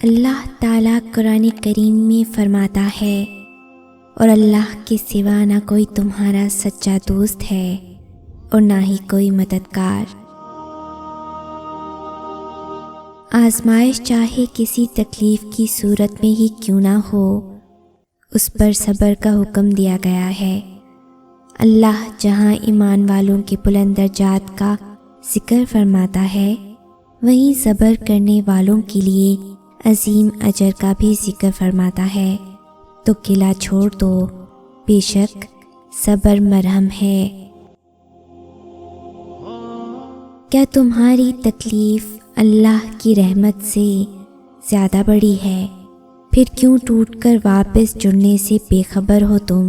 اللہ تعالیٰ قرآن کریم میں فرماتا ہے، اور اللہ کے سوا نہ کوئی تمہارا سچا دوست ہے اور نہ ہی کوئی مددگار۔ آزمائش چاہے کسی تکلیف کی صورت میں ہی کیوں نہ ہو، اس پر صبر کا حکم دیا گیا ہے۔ اللہ جہاں ایمان والوں کے بلند درجات کا ذکر فرماتا ہے، وہیں صبر کرنے والوں کے لیے عظیم اجر کا بھی ذکر فرماتا ہے۔ تو گلہ چھوڑ دو، بے شک صبر مرہم ہے۔ کیا تمہاری تکلیف اللہ کی رحمت سے زیادہ بڑی ہے؟ پھر کیوں ٹوٹ کر واپس جڑنے سے بے خبر ہو تم؟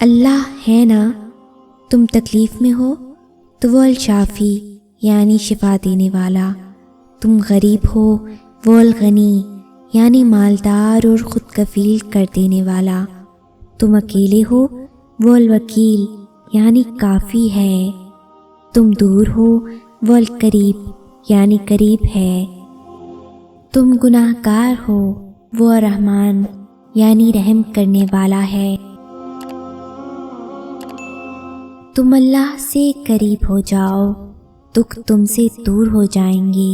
اللہ ہے نا، تم تکلیف میں ہو تو وہ الشافی یعنی شفا دینے والا، تم غریب ہو وہ الغنی یعنی مالدار اور خود کفیل کر دینے والا، تم اکیلے ہو وہ الوکیل یعنی کافی ہے، تم دور ہو وہ القریب یعنی قریب ہے، تم گناہ گار ہو وہ الرحمن یعنی رحم کرنے والا ہے، تم اللہ سے قریب ہو جاؤ، دکھ تم سے دور ہو جائیں گے،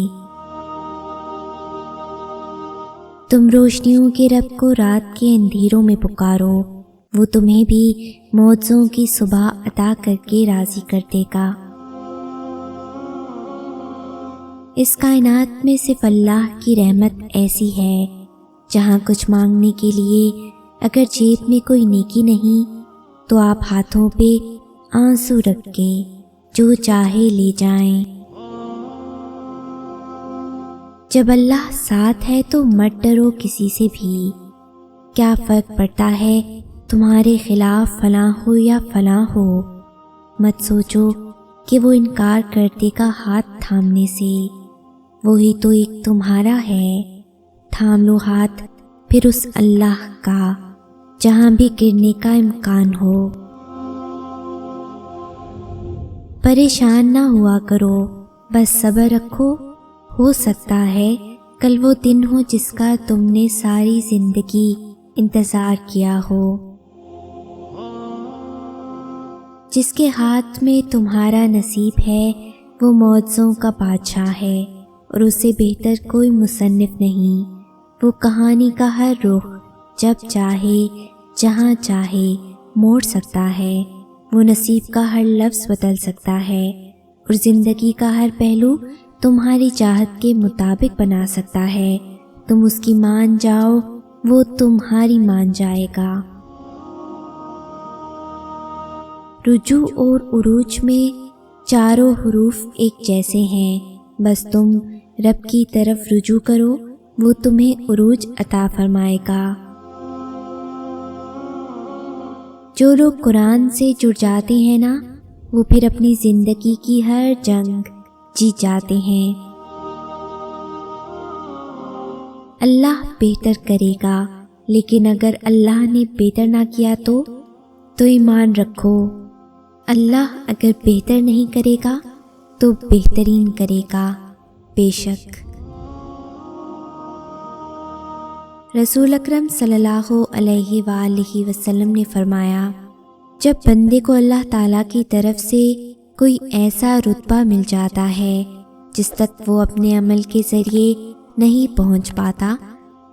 تم روشنیوں کے رب کو رات کے اندھیروں میں پکارو، وہ تمہیں بھی معجزوں کی صبح عطا کر کے راضی کر دے گا۔ اس کائنات میں صرف اللہ کی رحمت ایسی ہے جہاں کچھ مانگنے کے لیے اگر جیب میں کوئی نیکی نہیں تو آپ ہاتھوں پہ آنسو رکھ کے جو چاہے لے جائیں۔ جب اللہ ساتھ ہے تو مت ڈرو کسی سے بھی، کیا فرق پڑتا ہے تمہارے خلاف فلاں ہو یا فلاں ہو، مت سوچو کہ وہ انکار کر دے گا ہاتھ تھامنے سے، وہی تو ایک تمہارا ہے، تھام لو ہاتھ پھر اس اللہ کا جہاں بھی گرنے کا امکان ہو۔ پریشان نہ ہوا کرو، بس صبر رکھو، ہو سکتا ہے کل وہ دن ہو جس کا تم نے ساری زندگی انتظار کیا ہو۔ جس کے ہاتھ میں تمہارا نصیب ہے وہ معجزوں کا بادشاہ ہے، اور اسے بہتر کوئی مصنف نہیں، وہ کہانی کا ہر رخ جب چاہے جہاں چاہے موڑ سکتا ہے، وہ نصیب کا ہر لفظ بدل سکتا ہے، اور زندگی کا ہر پہلو تمہاری چاہت کے مطابق بنا سکتا ہے، تم اس کی مان جاؤ وہ تمہاری مان جائے گا۔ رجوع اور عروج میں چاروں حروف ایک جیسے ہیں، بس تم رب کی طرف رجوع کرو، وہ تمہیں عروج عطا فرمائے گا۔ جو لوگ قرآن سے جڑ جاتے ہیں نا، وہ پھر اپنی زندگی کی ہر جنگ جیت جاتے ہیں۔ اللہ بہتر کرے گا، لیکن اگر اللہ نے بہتر نہ کیا تو ایمان رکھو، اللہ اگر بہتر نہیں کرے گا تو بہترین کرے گا، بے شک۔ رسول اکرم صلی اللہ علیہ وآلہ وسلم نے فرمایا، جب بندے کو اللہ تعالیٰ کی طرف سے کوئی ایسا رتبہ مل جاتا ہے جس تک وہ اپنے عمل کے ذریعے نہیں پہنچ پاتا،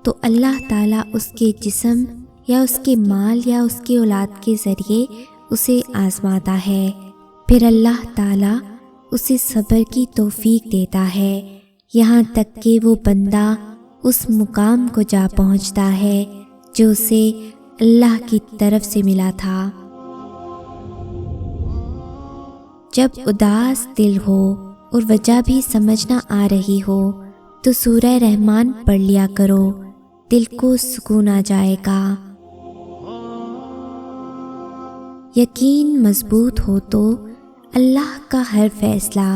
تو اللہ تعالیٰ اس کے جسم یا اس کے مال یا اس کی اولاد کے ذریعے اسے آزماتا ہے، پھر اللہ تعالیٰ اسے صبر کی توفیق دیتا ہے، یہاں تک کہ وہ بندہ اس مقام کو جا پہنچتا ہے جو اسے اللہ کی طرف سے ملا تھا۔ جب اداس دل ہو اور وجہ بھی سمجھ نہ آ رہی ہو تو سورہ رحمان پڑھ لیا کرو، دل کو سکون آ جائے گا۔ یقین مضبوط ہو تو اللہ کا ہر فیصلہ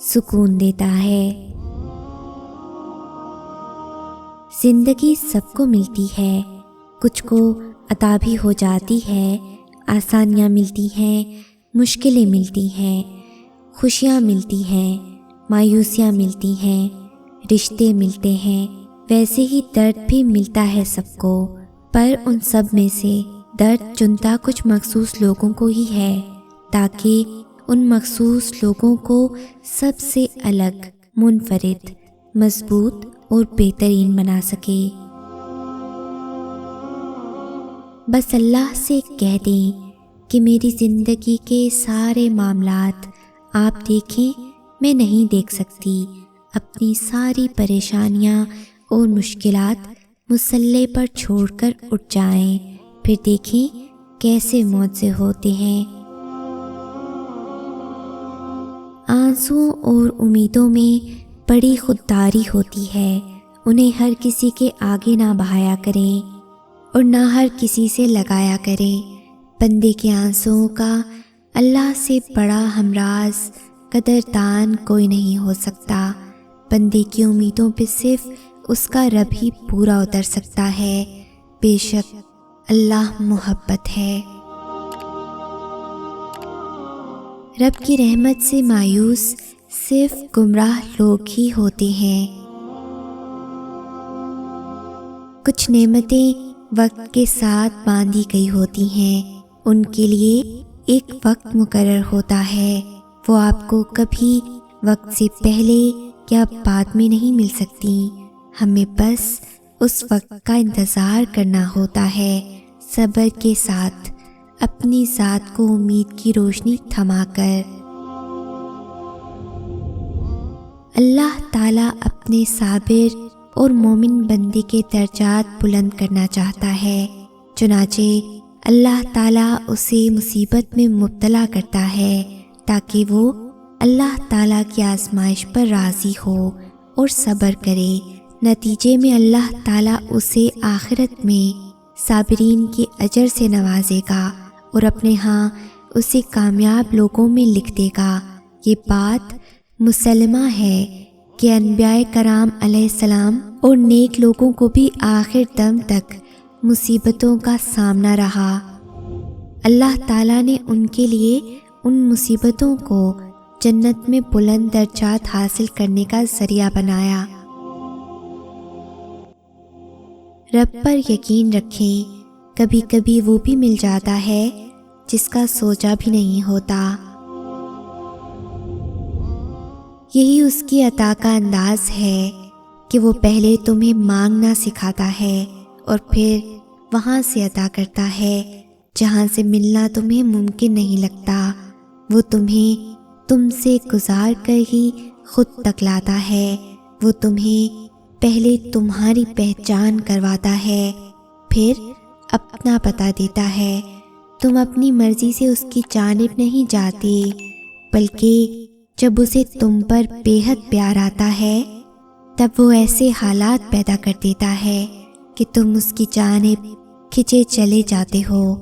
سکون دیتا ہے۔ زندگی سب کو ملتی ہے، کچھ کو عطا بھی ہو جاتی ہے، آسانیاں ملتی ہیں، مشکلیں ملتی ہیں، خوشیاں ملتی ہیں، مایوسیاں ملتی ہیں، رشتے ملتے ہیں، ویسے ہی درد بھی ملتا ہے سب کو، پر ان سب میں سے درد چنتا کچھ مخصوص لوگوں کو ہی ہے، تاکہ ان مخصوص لوگوں کو سب سے الگ، منفرد، مضبوط اور بہترین بنا سکے۔ بس اللہ سے کہہ دیں کہ میری زندگی کے سارے معاملات آپ دیکھیں، میں نہیں دیکھ سکتی، اپنی ساری پریشانیاں اور مشکلات مصلے پر چھوڑ کر اٹھ جائیں، پھر دیکھیں کیسے معجزے ہوتے ہیں۔ آنسوؤں اور امیدوں میں بڑی خودداری ہوتی ہے، انہیں ہر کسی کے آگے نہ بہایا کریں اور نہ ہر کسی سے لگایا کریں۔ بندے کے آنسوؤں کا اللہ سے بڑا ہمراز، قدردان کوئی نہیں ہو سکتا۔ بندے کی امیدوں پہ صرف اس کا رب ہی پورا اتر سکتا ہے، بے شک اللہ محبت ہے۔ رب کی رحمت سے مایوس صرف گمراہ لوگ ہی ہوتے ہیں۔ کچھ نعمتیں وقت کے ساتھ باندھی گئی ہوتی ہیں، ان کے لیے ایک وقت مقرر ہوتا ہے، وہ آپ کو کبھی وقت سے پہلے یا بعد میں نہیں مل سکتی، ہمیں بس اس وقت کا انتظار کرنا ہوتا ہے، صبر کے ساتھ، اپنی ذات کو امید کی روشنی تھما کر۔ اللہ تعالیٰ اپنے صابر اور مومن بندے کے درجات بلند کرنا چاہتا ہے، چنانچہ اللہ تعالیٰ اسے مصیبت میں مبتلا کرتا ہے تاکہ وہ اللہ تعالیٰ کی آزمائش پر راضی ہو اور صبر کرے۔ نتیجے میں اللہ تعالیٰ اسے آخرت میں صابرین کے اجر سے نوازے گا اور اپنے ہاں اسے کامیاب لوگوں میں لکھ دے گا۔ یہ بات مسلمہ ہے کہ انبیاء کرام علیہ السلام اور نیک لوگوں کو بھی آخر دم تک مصیبتوں کا سامنا رہا۔ اللہ تعالیٰ نے ان کے لیے ان مصیبتوں کو جنت میں بلند درجات حاصل کرنے کا ذریعہ بنایا۔ رب پر یقین رکھیں، کبھی کبھی وہ بھی مل جاتا ہے جس کا سوچا بھی نہیں ہوتا۔ یہی اس کی عطا کا انداز ہے کہ وہ پہلے تمہیں مانگنا سکھاتا ہے اور پھر وہاں سے عطا کرتا ہے جہاں سے ملنا تمہیں ممکن نہیں لگتا۔ وہ تمہیں تم سے گزار کر ہی خود تک لاتا ہے، وہ تمہیں پہلے تمہاری پہچان کرواتا ہے، پھر اپنا پتہ دیتا ہے۔ تم اپنی مرضی سے اس کی جانب نہیں جاتے، بلکہ جب اسے تم پر بے حد پیار آتا ہے تب وہ ایسے حالات پیدا کر دیتا ہے کہ تم اس کی جانب کھنچے چلے جاتے ہو۔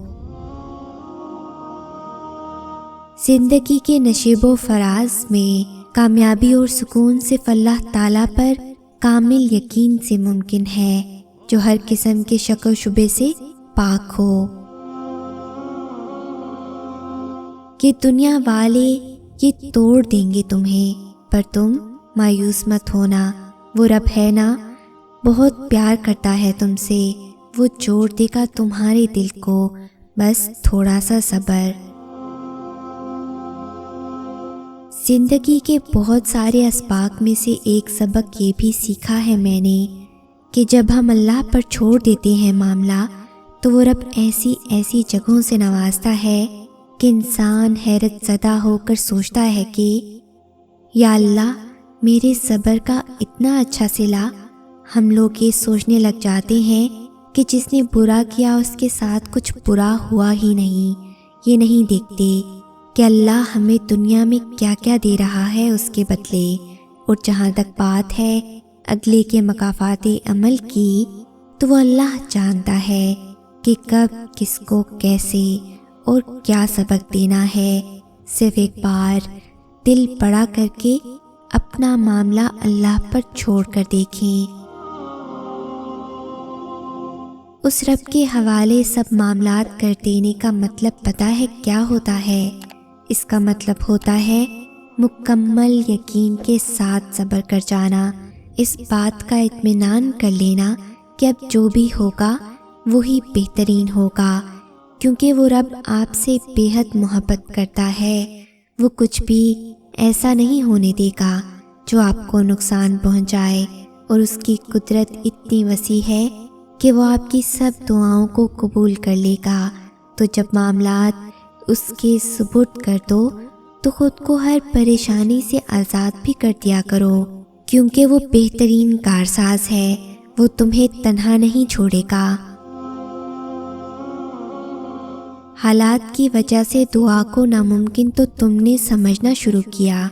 زندگی کے نشیب و فراز میں کامیابی اور سکون صرف اللہ تعالیٰ پر کامل یقین سے ممکن ہے، جو ہر قسم کے شک و شبے سے پاک ہو۔ یہ دنیا والے یہ توڑ دیں گے تمہیں، پر تم مایوس مت ہونا، وہ رب ہے نا، بہت پیار کرتا ہے تم سے، وہ جوڑ دے گا تمہارے دل کو، بس تھوڑا سا صبر۔ زندگی کے بہت سارے اسباق میں سے ایک سبق یہ بھی سیکھا ہے میں نے کہ جب ہم اللہ پر چھوڑ دیتے ہیں معاملہ تو وہ رب ایسی ایسی جگہوں سے نوازتا ہے کہ انسان حیرت زدہ ہو کر سوچتا ہے کہ یا اللہ میرے صبر کا اتنا اچھا صلہ۔ ہم لوگ یہ سوچنے لگ جاتے ہیں کہ جس نے برا کیا اس کے ساتھ کچھ برا ہوا ہی نہیں، یہ نہیں دیکھتے کہ اللہ ہمیں دنیا میں کیا کیا دے رہا ہے اس کے بدلے۔ اور جہاں تک بات ہے اگلے کے مکافات عمل کی، تو وہ اللہ جانتا ہے کہ کب کس کو کیسے اور کیا سبق دینا ہے۔ صرف ایک بار دل بڑا کر کے اپنا معاملہ اللہ پر چھوڑ کر دیکھیں۔ اس رب کے حوالے سب معاملات کر دینے کا مطلب پتہ ہے کیا ہوتا ہے؟ اس کا مطلب ہوتا ہے مکمل یقین کے ساتھ صبر کر جانا، اس بات کا اطمینان کر لینا کہ اب جو بھی ہوگا وہی بہترین ہوگا، کیونکہ وہ رب آپ سے بے حد محبت کرتا ہے۔ وہ کچھ بھی ایسا نہیں ہونے دے گا جو آپ کو نقصان پہنچائے، اور اس کی قدرت اتنی وسیع ہے کہ وہ آپ کی سب دعاؤں کو قبول کر لے گا۔ تو جب معاملات اس کے سپرد کر دو تو خود کو ہر پریشانی سے آزاد بھی کر دیا کرو، کیونکہ وہ بہترین کارساز ہے، وہ تمہیں تنہا نہیں چھوڑے گا۔ حالات کی وجہ سے دعا کو ناممکن تو تم نے سمجھنا شروع کیا،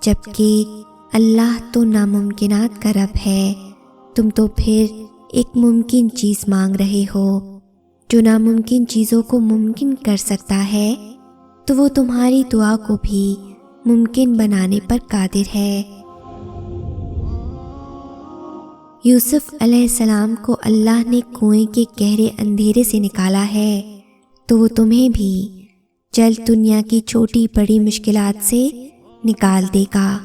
جبکہ اللہ تو ناممکنات کا رب ہے۔ تم تو پھر ایک ممکن چیز مانگ رہے ہو۔ جو ناممکن چیزوں کو ممکن کر سکتا ہے تو وہ تمہاری دعا کو بھی ممکن بنانے پر قادر ہے۔ یوسف علیہ السلام کو اللہ نے کنویں کے گہرے اندھیرے سے نکالا ہے، تو وہ تمہیں بھی جلد دنیا کی چھوٹی بڑی مشکلات سے نکال دے گا۔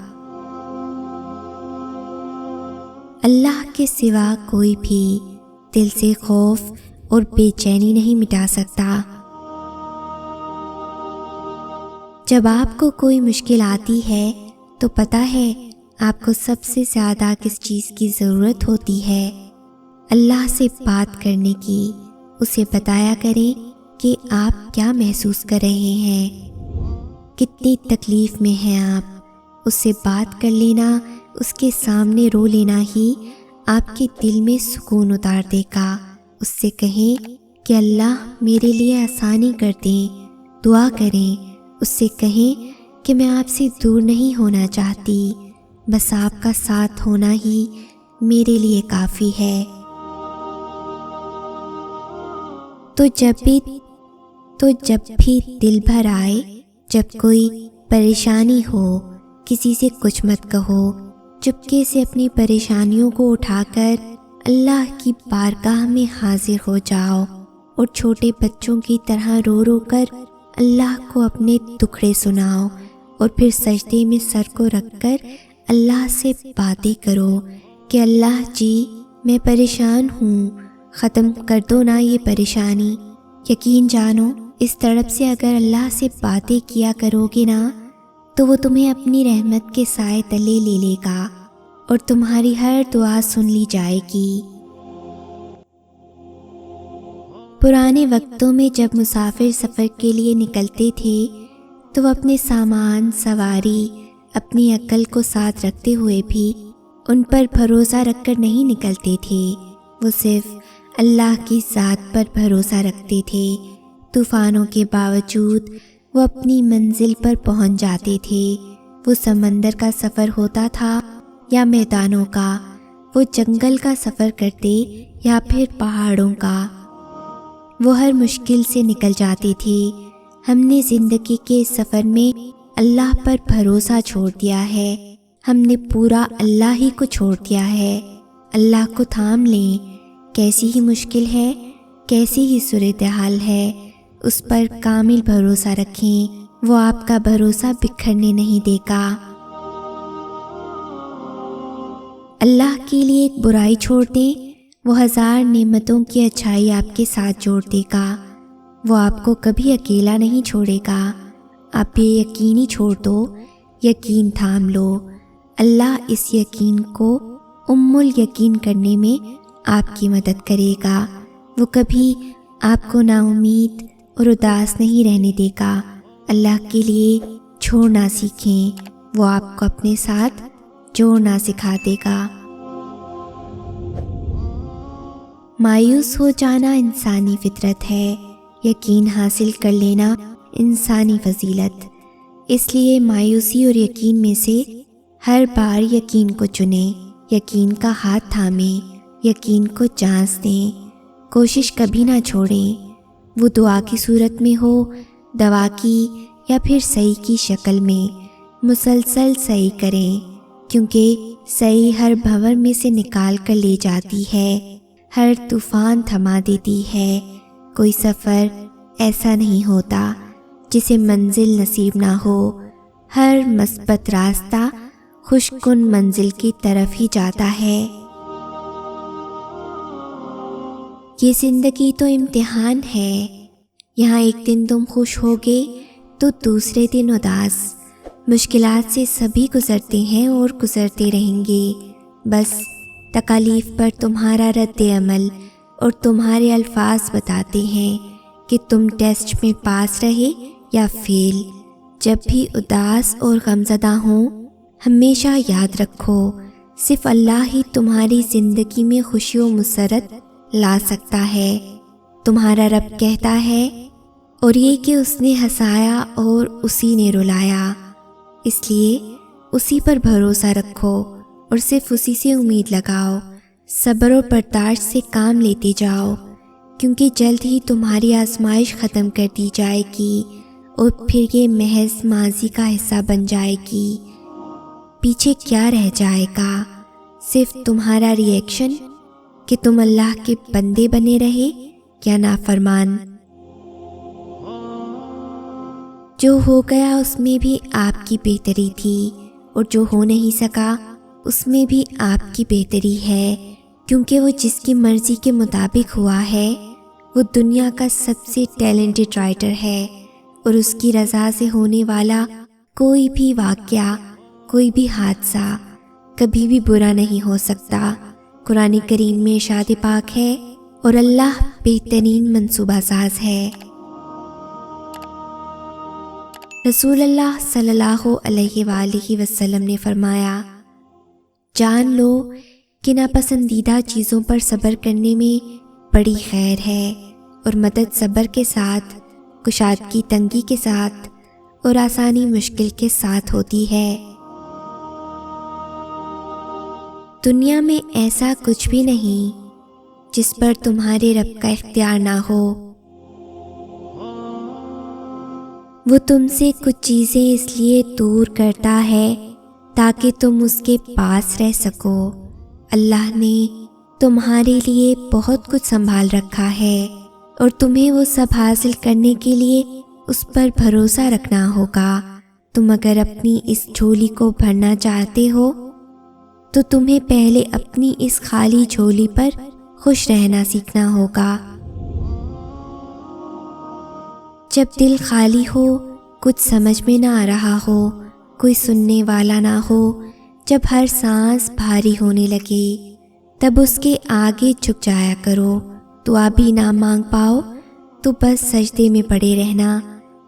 اللہ کے سوا کوئی بھی دل سے خوف اور بے چینی نہیں مٹا سکتا۔ جب آپ کو کوئی مشکل آتی ہے تو پتہ ہے آپ کو سب سے زیادہ کس چیز کی ضرورت ہوتی ہے؟ اللہ سے بات کرنے کی۔ اسے بتایا کریں کہ آپ کیا محسوس کر رہے ہیں، کتنی تکلیف میں ہیں آپ۔ اس سے بات کر لینا، اس کے سامنے رو لینا ہی آپ کے دل میں سکون اتار دے گا۔ اس سے کہیں کہ اللہ میرے لیے آسانی کر دیں، دعا کریں۔ اس سے کہیں کہ میں آپ سے دور نہیں ہونا چاہتی، بس آپ کا ساتھ ہونا ہی میرے لیے کافی ہے۔ تو جب بھی دل بھر آئے، جب کوئی پریشانی ہو، کسی سے کچھ مت کہو، چپکے سے اپنی پریشانیوں کو اٹھا کر اللہ کی بارگاہ میں حاضر ہو جاؤ، اور چھوٹے بچوں کی طرح رو رو کر اللہ کو اپنے دکھڑے سناؤ، اور پھر سجدے میں سر کو رکھ کر اللہ سے باتیں کرو کہ اللہ جی میں پریشان ہوں، ختم کر دو نا یہ پریشانی۔ یقین جانو اس تڑپ سے اگر اللہ سے باتیں کیا کرو گے نا تو وہ تمہیں اپنی رحمت کے سائے تلے لے لے گا، اور تمہاری ہر دعا سن لی جائے گی۔ پرانے وقتوں میں جب مسافر سفر کے لیے نکلتے تھے تو وہ اپنے سامان، سواری، اپنی عقل کو ساتھ رکھتے ہوئے بھی ان پر بھروسہ رکھ کر نہیں نکلتے تھے، وہ صرف اللہ کی ذات پر بھروسہ رکھتے تھے۔ طوفانوں کے باوجود وہ اپنی منزل پر پہنچ جاتے تھے۔ وہ سمندر کا سفر ہوتا تھا یا میدانوں کا، وہ جنگل کا سفر کرتے یا پھر پہاڑوں کا، وہ ہر مشکل سے نکل جاتے تھے۔ ہم نے زندگی کے سفر میں اللہ پر بھروسہ چھوڑ دیا ہے، ہم نے پورا اللہ ہی کو چھوڑ دیا ہے۔ اللہ کو تھام لیں، کیسی ہی مشکل ہے، کیسی ہی صورتحال ہے، اس پر کامل بھروسہ رکھیں، وہ آپ کا بھروسہ بکھرنے نہیں دے گا۔ اللہ کے لیے ایک برائی چھوڑ دیں، وہ 1000 نعمتوں کی اچھائی آپ کے ساتھ جوڑ دے گا۔ وہ آپ کو کبھی اکیلا نہیں چھوڑے گا۔ آپ بے یقینی چھوڑ دو، یقین تھام لو۔ اللہ اس یقین کو الیقین کرنے میں آپ کی مدد کرے گا۔ وہ کبھی آپ کو نا امید اور اداس نہیں رہنے دے گا۔ اللہ کے لیے چھوڑنا سیکھیں، وہ آپ کو اپنے ساتھ جوڑنا سکھا دے گا۔ مایوس ہو جانا انسانی فطرت ہے، یقین حاصل کر لینا انسانی فضیلت۔ اس لیے مایوسی اور یقین میں سے ہر بار یقین کو چنیں، یقین کا ہاتھ تھامیں، یقین کو جانچ دیں، کوشش کبھی نہ چھوڑیں۔ وہ دعا کی صورت میں ہو، دوا کی یا پھر صحیح کی شکل میں، مسلسل صحیح کریں، کیونکہ صحیح ہر بھنور میں سے نکال کر لے جاتی ہے، ہر طوفان تھما دیتی ہے۔ کوئی سفر ایسا نہیں ہوتا جسے منزل نصیب نہ ہو، ہر مثبت راستہ خوش کن منزل کی طرف ہی جاتا ہے۔ یہ زندگی تو امتحان ہے، یہاں ایک دن تم خوش ہوگے تو دوسرے دن اداس۔ مشکلات سے سبھی گزرتے ہیں اور گزرتے رہیں گے، بس تکالیف پر تمہارا رد عمل اور تمہارے الفاظ بتاتے ہیں کہ تم ٹیسٹ میں پاس رہے یا فیل۔ جب بھی اداس اور غمزدہ ہوں، ہمیشہ یاد رکھو صرف اللہ ہی تمہاری زندگی میں خوشی و مسرت لا سکتا ہے۔ تمہارا رب کہتا ہے اور یہ کہ اس نے ہنسایا اور اسی نے رلایا، اس لیے اسی پر بھروسہ رکھو اور صرف اسی سے امید لگاؤ۔ صبر اور برداشت سے کام لیتے جاؤ، کیونکہ جلد ہی تمہاری آزمائش ختم کر دی جائے گی اور پھر یہ محض ماضی کا حصہ بن جائے گی۔ پیچھے کیا رہ جائے گا؟ صرف تمہارا ری ایکشن کہ تم اللہ کے بندے بنے رہے یا نافرمان۔ جو ہو گیا اس میں بھی آپ کی بہتری تھی، اور جو ہو نہیں سکا اس میں بھی آپ کی بہتری ہے، کیونکہ وہ جس کی مرضی کے مطابق ہوا ہے وہ دنیا کا سب سے ٹیلنٹڈ رائٹر ہے، اور اس کی رضا سے ہونے والا کوئی بھی واقعہ، کوئی بھی حادثہ کبھی بھی برا نہیں ہو سکتا۔ قرآن کریم میں ارشاد پاک ہے، اور اللہ بہترین منصوبہ ساز ہے۔ رسول اللہ صلی اللہ علیہ وآلہ وسلم نے فرمایا، جان لو کہ ناپسندیدہ چیزوں پر صبر کرنے میں بڑی خیر ہے، اور مدد صبر کے ساتھ، کشادگی تنگی کے ساتھ، اور آسانی مشکل کے ساتھ ہوتی ہے۔ دنیا میں ایسا کچھ بھی نہیں جس پر تمہارے رب کا اختیار نہ ہو۔ وہ تم سے کچھ چیزیں اس لیے دور کرتا ہے تاکہ تم اس کے پاس رہ سکو۔ اللہ نے تمہارے لیے بہت کچھ سنبھال رکھا ہے، اور تمہیں وہ سب حاصل کرنے کے لیے اس پر بھروسہ رکھنا ہوگا۔ تم اگر اپنی اس جھولی کو بھرنا چاہتے ہو تو تمہیں پہلے اپنی اس خالی جھولی پر خوش رہنا سیکھنا ہوگا۔ جب دل خالی ہو، کچھ سمجھ میں نہ آ رہا ہو، کوئی سننے والا نہ ہو، جب ہر سانس بھاری ہونے لگے، تب اس کے آگے جھک جایا کرو۔ دعا بھی نہ مانگ پاؤ تو بس سجدے میں پڑے رہنا۔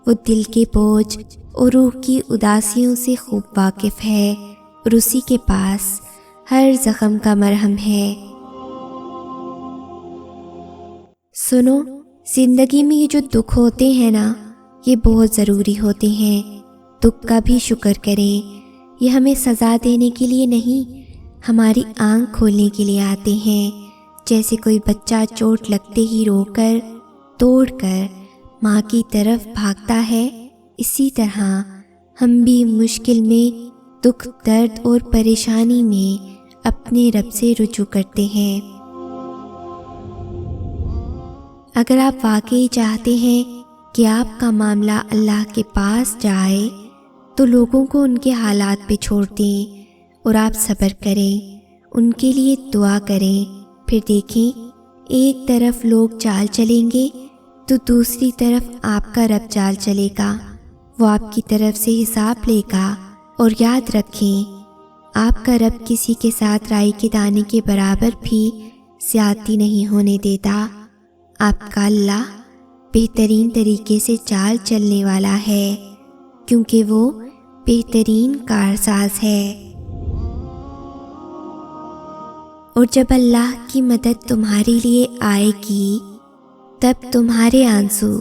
وہ دل کے بوجھ اور روح کی اداسیوں سے خوب واقف ہے، اور اسی کے پاس ہر زخم کا مرہم ہے۔ سنو، زندگی میں یہ جو دکھ ہوتے ہیں نا، یہ بہت ضروری ہوتے ہیں۔ دکھ کا بھی شکر کریں، یہ ہمیں سزا دینے کے لیے نہیں، ہماری آنکھ کھولنے کے لیے آتے ہیں۔ جیسے کوئی بچہ چوٹ لگتے ہی رو کر دوڑ کر ماں کی طرف بھاگتا ہے، اسی طرح ہم بھی مشکل میں، دکھ درد اور پریشانی میں اپنے رب سے رجوع کرتے ہیں۔ اگر آپ واقعی چاہتے ہیں کہ آپ کا معاملہ اللہ کے پاس جائے تو لوگوں کو ان کے حالات پہ چھوڑ دیں اور آپ صبر کریں، ان کے لیے دعا کریں۔ پھر دیکھیں، ایک طرف لوگ چال چلیں گے تو دوسری طرف آپ کا رب چال چلے گا، وہ آپ کی طرف سے حساب لے گا۔ اور یاد رکھیں، آپ کا رب کسی کے ساتھ رائی کے دانے کے برابر بھی زیادتی نہیں ہونے دیتا۔ آپ کا اللہ بہترین طریقے سے چال چلنے والا ہے، کیونکہ وہ بہترین کارساز ہے۔ اور جب اللہ کی مدد تمہارے لیے آئے گی، تب تمہارے آنسو،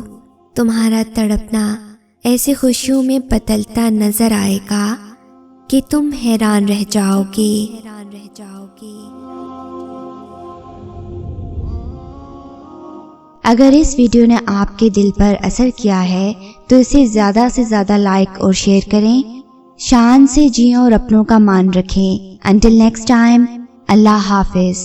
تمہارا تڑپنا ایسے خوشیوں میں بدلتا نظر آئے گا کہ تم حیران رہ جاؤ گے۔ اگر اس ویڈیو نے آپ کے دل پر اثر کیا ہے تو اسے زیادہ سے زیادہ لائک اور شیئر کریں۔ شان سے جئیں اور اپنوں کا مان رکھیں۔ انٹل نیکسٹ ٹائم، اللہ حافظ۔